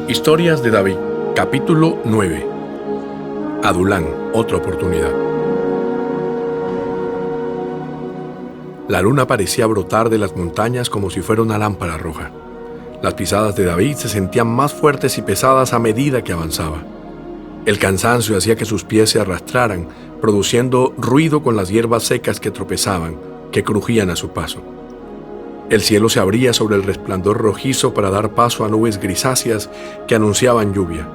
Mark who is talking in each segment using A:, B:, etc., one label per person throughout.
A: Historias de David, capítulo 9. Adulán, otra oportunidad. La luna parecía brotar de las montañas como si fuera una lámpara roja. Las pisadas de David se sentían más fuertes y pesadas a medida que avanzaba. El cansancio hacía que sus pies se arrastraran, produciendo ruido con las hierbas secas que tropezaban, que crujían a su paso. El cielo se abría sobre el resplandor rojizo para dar paso a nubes grisáceas que anunciaban lluvia.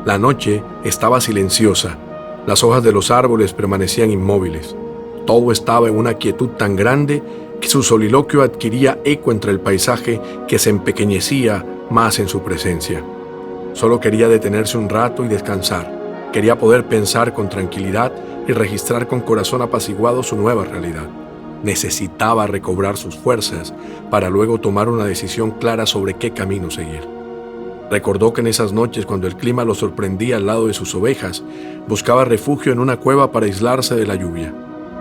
A: La noche estaba silenciosa, las hojas de los árboles permanecían inmóviles. Todo estaba en una quietud tan grande que su soliloquio adquiría eco entre el paisaje que se empequeñecía más en su presencia. Solo quería detenerse un rato y descansar. Quería poder pensar con tranquilidad y registrar con corazón apaciguado su nueva realidad. Necesitaba recobrar sus fuerzas para luego tomar una decisión clara sobre qué camino seguir. Recordó que en esas noches, cuando el clima lo sorprendía al lado de sus ovejas, buscaba refugio en una cueva para aislarse de la lluvia.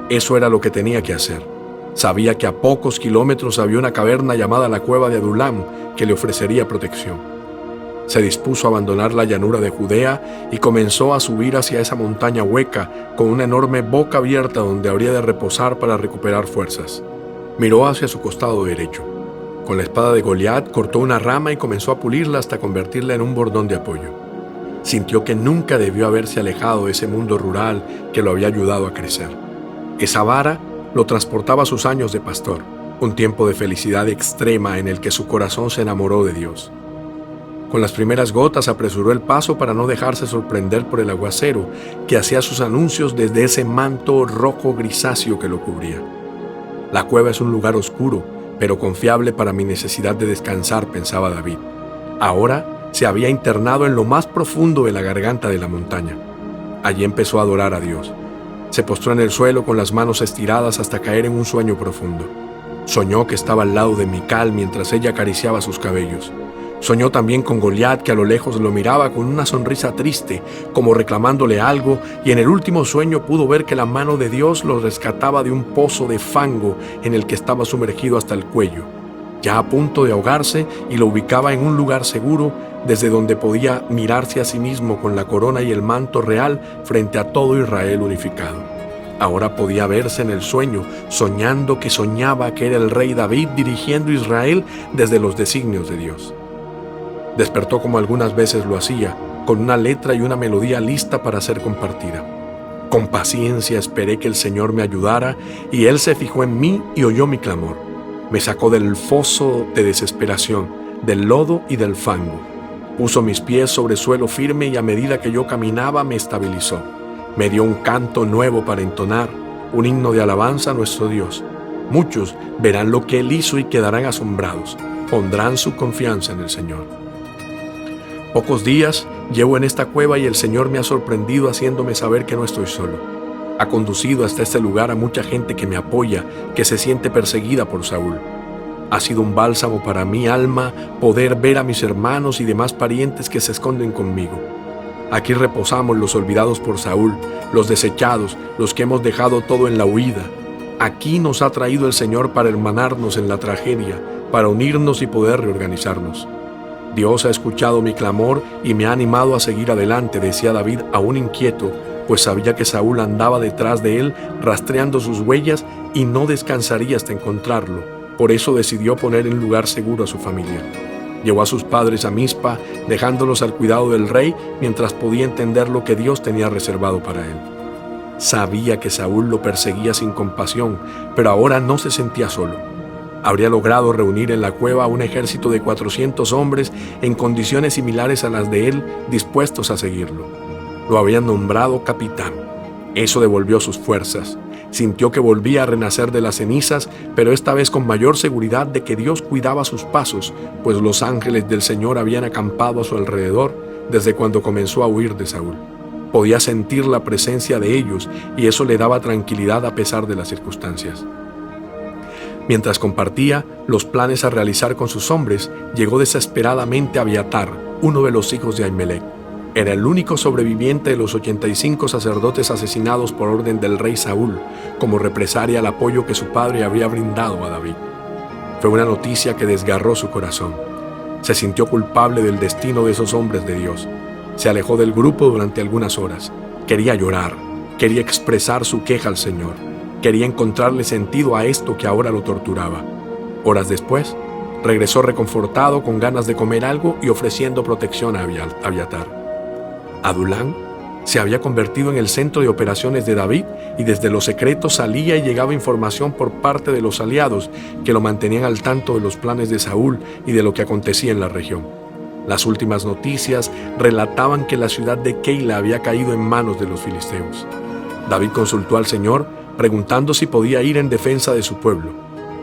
A: Eso era lo que tenía que hacer. Sabía que a pocos kilómetros había una caverna llamada la cueva de Adulán que le ofrecería protección. Se dispuso a abandonar la llanura de Judea y comenzó a subir hacia esa montaña hueca con una enorme boca abierta donde habría de reposar para recuperar fuerzas. Miró hacia su costado derecho. Con la espada de Goliat cortó una rama y comenzó a pulirla hasta convertirla en un bordón de apoyo. Sintió que nunca debió haberse alejado de ese mundo rural que lo había ayudado a crecer. Esa vara lo transportaba a sus años de pastor, un tiempo de felicidad extrema en el que su corazón se enamoró de Dios. Con las primeras gotas apresuró el paso para no dejarse sorprender por el aguacero que hacía sus anuncios desde ese manto rojo grisáceo que lo cubría. La cueva es un lugar oscuro, pero confiable para mi necesidad de descansar, pensaba David. Ahora se había internado en lo más profundo de la garganta de la montaña. Allí empezó a adorar a Dios. Se postró en el suelo con las manos estiradas hasta caer en un sueño profundo. Soñó que estaba al lado de Mical mientras ella acariciaba sus cabellos. Soñó también con Goliat, que a lo lejos lo miraba con una sonrisa triste, como reclamándole algo, y en el último sueño pudo ver que la mano de Dios lo rescataba de un pozo de fango en el que estaba sumergido hasta el cuello, ya a punto de ahogarse, y lo ubicaba en un lugar seguro desde donde podía mirarse a sí mismo con la corona y el manto real frente a todo Israel unificado. Ahora podía verse en el sueño, soñando que soñaba que era el rey David dirigiendo Israel desde los designios de Dios. Despertó como algunas veces lo hacía, con una letra y una melodía lista para ser compartida. Con paciencia esperé que el Señor me ayudara, y Él se fijó en mí y oyó mi clamor. Me sacó del foso de desesperación, del lodo y del fango. Puso mis pies sobre suelo firme y a medida que yo caminaba me estabilizó. Me dio un canto nuevo para entonar, un himno de alabanza a nuestro Dios. Muchos verán lo que Él hizo y quedarán asombrados. Pondrán su confianza en el Señor. Pocos días llevo en esta cueva y el Señor me ha sorprendido haciéndome saber que no estoy solo. Ha conducido hasta este lugar a mucha gente que me apoya, que se siente perseguida por Saúl. Ha sido un bálsamo para mi alma poder ver a mis hermanos y demás parientes que se esconden conmigo. Aquí reposamos los olvidados por Saúl, los desechados, los que hemos dejado todo en la huida. Aquí nos ha traído el Señor para hermanarnos en la tragedia, para unirnos y poder reorganizarnos. Dios ha escuchado mi clamor y me ha animado a seguir adelante, decía David aún inquieto, pues sabía que Saúl andaba detrás de él rastreando sus huellas y no descansaría hasta encontrarlo. Por eso decidió poner en lugar seguro a su familia. Llevó a sus padres a Mizpa, dejándolos al cuidado del rey mientras podía entender lo que Dios tenía reservado para él. Sabía que Saúl lo perseguía sin compasión, pero ahora no se sentía solo. Habría logrado reunir en la cueva un ejército de 400 hombres en condiciones similares a las de él, dispuestos a seguirlo. Lo habían nombrado capitán. Eso devolvió sus fuerzas. Sintió que volvía a renacer de las cenizas, pero esta vez con mayor seguridad de que Dios cuidaba sus pasos, pues los ángeles del Señor habían acampado a su alrededor desde cuando comenzó a huir de Saúl. Podía sentir la presencia de ellos y eso le daba tranquilidad a pesar de las circunstancias. Mientras compartía los planes a realizar con sus hombres, llegó desesperadamente Abiatar, uno de los hijos de Ahimelech. Era el único sobreviviente de los 85 sacerdotes asesinados por orden del rey Saúl, como represalia al apoyo que su padre había brindado a David. Fue una noticia que desgarró su corazón. Se sintió culpable del destino de esos hombres de Dios. Se alejó del grupo durante algunas horas. Quería llorar, quería expresar su queja al Señor. Quería encontrarle sentido a esto que ahora lo torturaba. Horas después, regresó reconfortado, con ganas de comer algo y ofreciendo protección a Abiatar. Adulán se había convertido en el centro de operaciones de David y desde los secretos salía y llegaba información por parte de los aliados que lo mantenían al tanto de los planes de Saúl y de lo que acontecía en la región. Las últimas noticias relataban que la ciudad de Keila había caído en manos de los filisteos. David consultó al Señor preguntando si podía ir en defensa de su pueblo.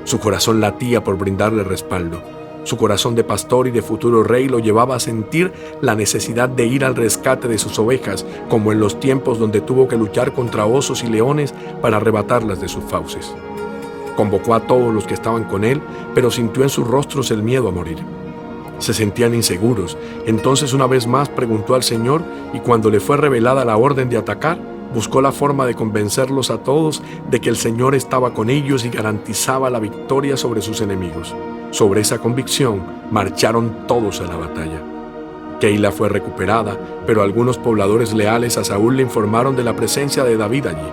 A: Su corazón latía por brindarle respaldo. Su corazón de pastor y de futuro rey lo llevaba a sentir la necesidad de ir al rescate de sus ovejas, como en los tiempos donde tuvo que luchar contra osos y leones para arrebatarlas de sus fauces. Convocó a todos los que estaban con él, pero sintió en sus rostros el miedo a morir. Se sentían inseguros. Entonces una vez más preguntó al Señor, y cuando le fue revelada la orden de atacar, buscó la forma de convencerlos a todos de que el Señor estaba con ellos y garantizaba la victoria sobre sus enemigos. Sobre esa convicción, marcharon todos a la batalla. Keila fue recuperada, pero algunos pobladores leales a Saúl le informaron de la presencia de David allí.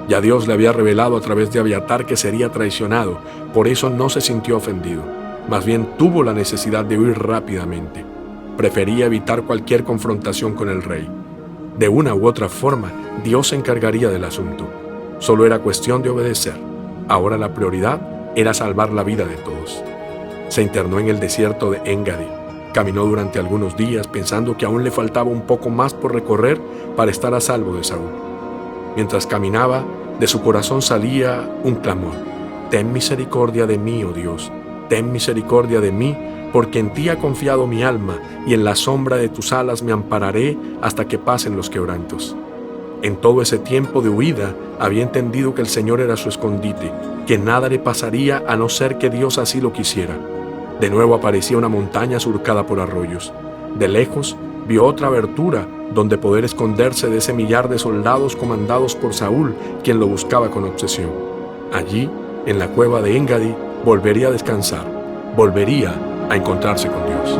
A: Ya Dios le había revelado a través de Abiatar que sería traicionado, por eso no se sintió ofendido. Más bien tuvo la necesidad de huir rápidamente. Prefería evitar cualquier confrontación con el rey. De una u otra forma, Dios se encargaría del asunto. Solo era cuestión de obedecer. Ahora la prioridad era salvar la vida de todos. Se internó en el desierto de En-Gadi. Caminó durante algunos días pensando que aún le faltaba un poco más por recorrer para estar a salvo de Saúl. Mientras caminaba, de su corazón salía un clamor: «Ten misericordia de mí, oh Dios, ten misericordia de mí, porque en ti ha confiado mi alma, y en la sombra de tus alas me ampararé hasta que pasen los quebrantos». En todo ese tiempo de huida, había entendido que el Señor era su escondite, que nada le pasaría a no ser que Dios así lo quisiera. De nuevo aparecía una montaña surcada por arroyos. De lejos, vio otra abertura donde poder esconderse de ese millar de soldados comandados por Saúl, quien lo buscaba con obsesión. Allí, en la cueva de En-Gadi, volvería a descansar, volvería a encontrarse con Dios.